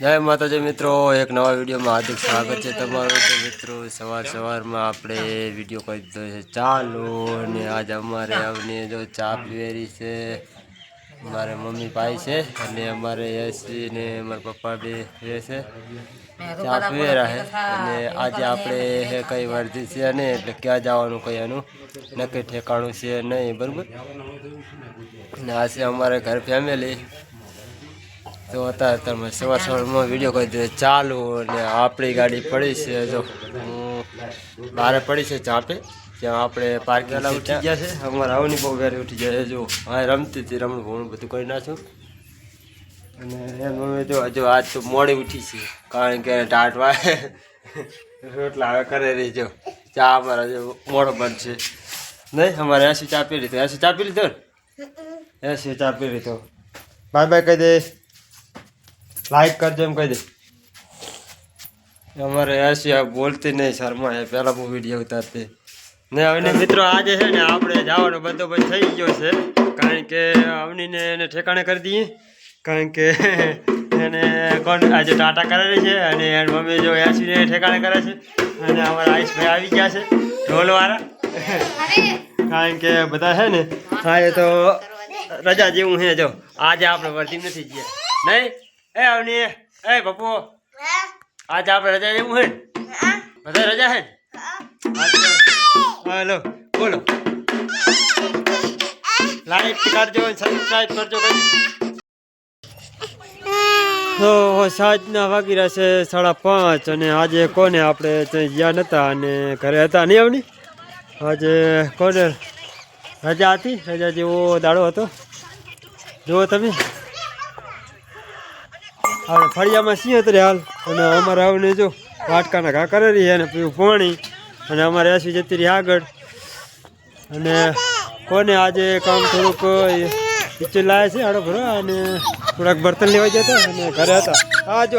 જય માતાજી મિત્રો, એક નવા વિડીયોમાં હાર્દિક સ્વાગત છે તમારું। તો મિત્રો સવારમાં આપણે વિડીયો કરી દીધો છે ચાલુ, અને આજ અમારે આવને જો ચા પીવેરી છે, મારે મમ્મી પાઈ છે અને અમારે યશી ને મારા પપ્પા બે છે ચા પીવેરા છે। અને આજે આપણે કઈ વર્ધી છે નહીં, એટલે ક્યાં જવાનું કઈ એનું નક્કી ઠેકાણું છે નહીં, બરાબર। અને આ છે અમારે ઘર ફેમિલી। તો અત્યારે સવારમાં વિડીયો કરી દે ચાલુ, અને આપણી ગાડી પડી છે, જો બહાર પડી છે ચાપે, ત્યાં આપણે પાર્કેલા ઉઠી ગયા છે। અમારે આવની બહુ ગાડી ઉઠી જાય, જો હા રમતી હતી, રમણું બધું કરી નાખ્યું। અને એમ અમે જો હજુ આજ તો મોડી ઉઠી છે, કારણ કે ટાટવા રોટલા હવે કરે રહી, જો ચા અમારા જો મોડો બંધ છે નહીં। અમારે એસી ચા પી લીધો, એસી ચા પી લીધો ને, એસી ચા પી લીધો। બાય બાય કહી દે, લાઈક કરજો એમ કહી દે। અમારે એસી બોલતી નહીં, શર્મા એ પહેલાં બહુ વિડીયો ઉતારતી ને। હવે મિત્રો આજે છે ને આપણે જવાનો બંદોબસ્ત થઈ ગયો છે, કારણ કે અવનીને એને ઠેકાણે કરી દઈએ, કારણ કે એને કોણ આજે ટાટા કરેલી છે, અને એની મમ્મી જો એસીને ઠેકાણે કરે છે, અને અમારા આયુષભાઈ આવી ગયા છે ઢોલવાળા, કારણ કે બધા છે ને હા એ તો રજા જેવું છે। જો આજે આપણે વર્તી નથી ગયા નહીં, એ અવની એ પપ્પુ આજે આપણે રજા જેવું છે, બધા રજા છે। હાલો બોલો, લાઈક કરજો, સબસ્ક્રાઈબ કરજો। તો સાંજના વાગી રહ્યા છે 5:30, અને આજે કોને આપણે ત્યાં ગયા નહોતા અને ઘરે હતા નહીં આવની, આજે કોને રજા હતી, રજા જેવો દાડો હતો। જુઓ તમે આપણે ફળિયામાં છીએ અત્યારે હાલ, અને અમારે આવને જો વાટકાના ઘા કરેલી અને પીવું પાણી, અને અમારે એસી જતી રહી આગળ। અને કોને આજે કામ થોડુંક કિચન લાવે છે આડો ભરો, અને થોડાક બર્તન લેવા જતા અને ઘરે હતા। આ જો